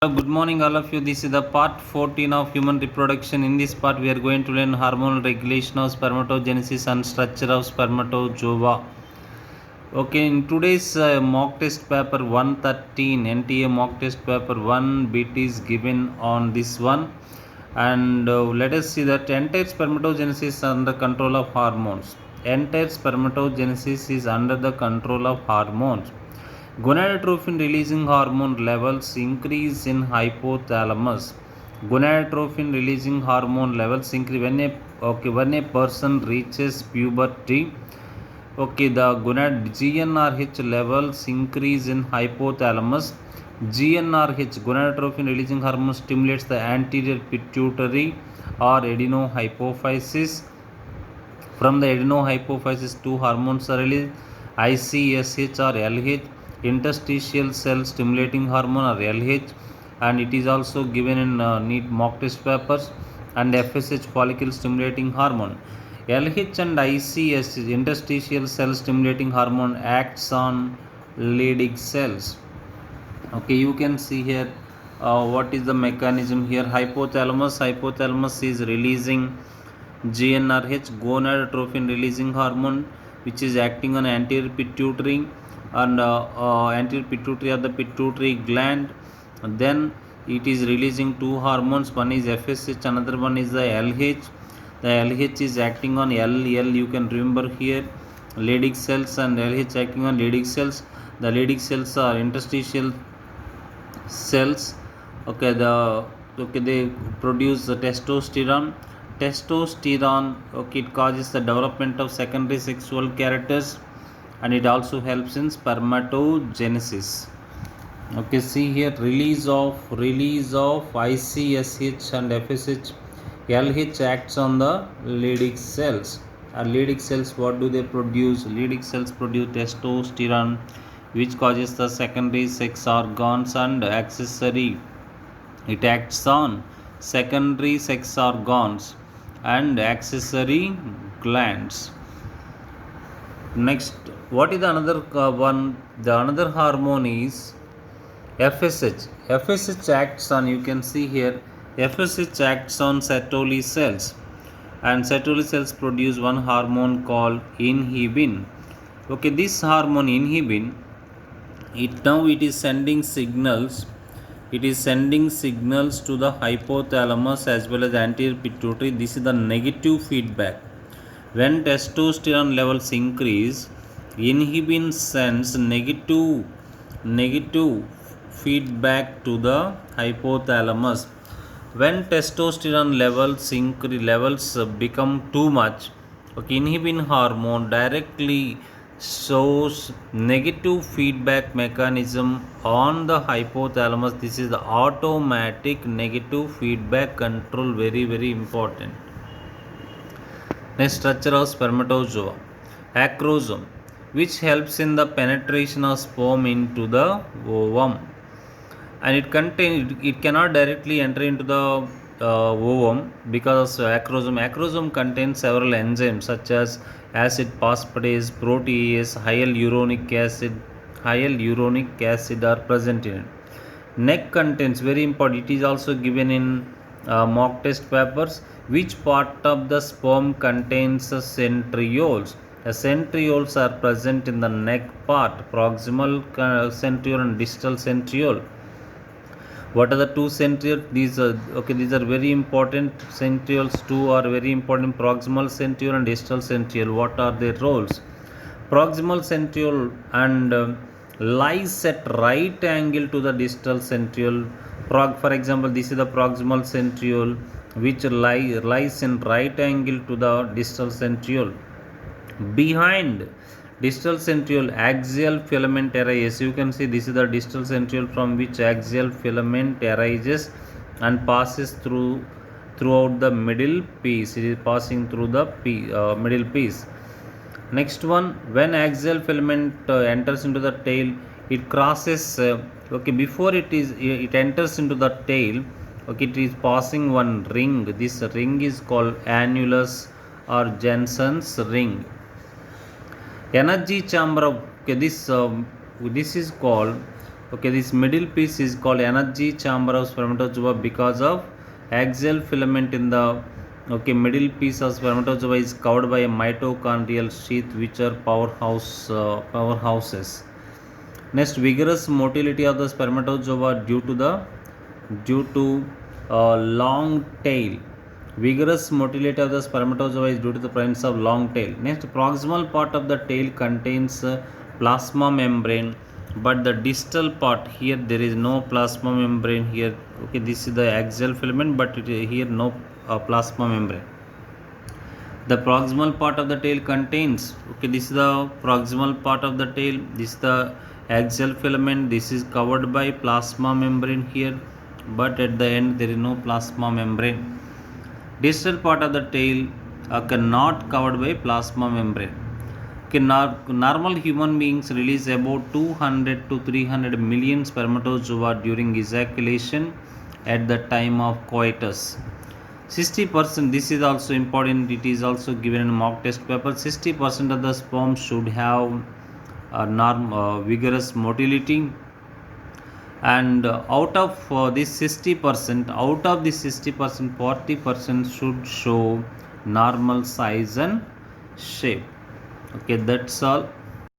Good morning, all of you. This is the part 14 of human reproduction. In this part, we are going to learn hormonal regulation of spermatogenesis and structure of spermatozoa. Okay, in today's mock test paper 113, NTA mock test paper 1 bit is given on this one. And let us see that entire spermatogenesis is under control of hormones. Entire spermatogenesis is under the control of hormones. Gonadotropin releasing hormone levels increase in hypothalamus. Gonadotropin releasing hormone levels increase when a person reaches puberty. Okay, the GnRH levels increase in hypothalamus. GnRH, gonadotropin releasing hormone, stimulates the anterior pituitary or adenohypophysis. From the adenohypophysis, two hormones are released: ICSH or LH, interstitial cell stimulating hormone or LH, and it is also given in NEET mock test papers, and FSH, follicle stimulating hormone. LH and ICSH, interstitial cell stimulating hormone, acts on Leydig cells. Okay, you can see here what is the mechanism here. Hypothalamus is releasing GnRH, gonadotropin releasing hormone, which is acting on anterior pituitary and anterior pituitary or the pituitary gland. Then it is releasing two hormones. One is FSH, another one is the LH. The LH is acting on you can remember here, Leydig cells, and LH acting on Leydig cells. The Leydig cells are interstitial cells. Okay, they produce the testosterone. Okay, it causes the development of secondary sexual characters, and it also helps in spermatogenesis. Okay, see here, release of ICSH and FSH. LH acts on the Leydig cells. Leydig cells, what do they produce? Leydig cells produce testosterone, which causes the secondary sex organs and accessory. It acts on secondary sex organs and accessory glands. Next, what is the another one? The another hormone is FSH. FSH acts on, you can see here, FSH acts on Sertoli cells, and Sertoli cells produce one hormone called inhibin. Okay, this hormone inhibin, it is sending signals. It is sending signals to the hypothalamus as well as anterior pituitary. This is the negative feedback. When testosterone levels increase, inhibin sends negative feedback to the hypothalamus. When testosterone levels become too much, okay, inhibin hormone directly shows negative feedback mechanism on the hypothalamus. This is the automatic negative feedback control, very important. Next, structure of spermatozoa. Acrosome, which helps in the penetration of sperm into the ovum, and it cannot directly enter into the ovum because acrosome contains several enzymes such as acid phosphatase, protease, hyaluronic acid are present in it. Neck contains, very important, it is also given in mock test papers, which part of the sperm contains centrioles. The centrioles are present in the neck part, proximal centriole and distal centriole. What are the two centrioles? These are very important. Centrioles, two are very important: proximal centriole and distal centriole. What are their roles? Proximal centriole and lies at right angle to the distal centriole. For example, this is the proximal centriole, which lies in right angle to the distal centriole. Behind distal centriole, axial filament arises. You can see this is the distal centriole from which axial filament arises and passes throughout the middle piece. It is passing through the middle piece. Next one, when axial filament enters into the tail, it crosses. Before it enters into the tail. Okay, it is passing one ring. This ring is called annulus or Jensen's ring. Energy chamber of this is called Okay, this middle piece is called energy chamber of spermatozoa because of axial filament in the middle piece of spermatozoa is covered by a mitochondrial sheath which are powerhouses. Next, vigorous motility of the spermatozoa due to long tail. Vigorous motility of the spermatozoa is due to the presence of long tail. Next, proximal part of the tail contains plasma membrane, but the distal part here there is no plasma membrane here. Okay, this is the axial filament, but here no plasma membrane. The proximal part of the tail contains, okay, this is the proximal part of the tail, this is the axial filament, this is covered by plasma membrane here, but at the end there is no plasma membrane. Distal part of the tail not covered by plasma membrane. Okay, normal human beings release about 200 to 300 million spermatozoa during ejaculation at the time of coitus. 60%, this is also important, it is also given in mock test paper. 60% of the sperm should have vigorous motility, and out of this 60%, 40% should show normal size and shape. Okay, that's all.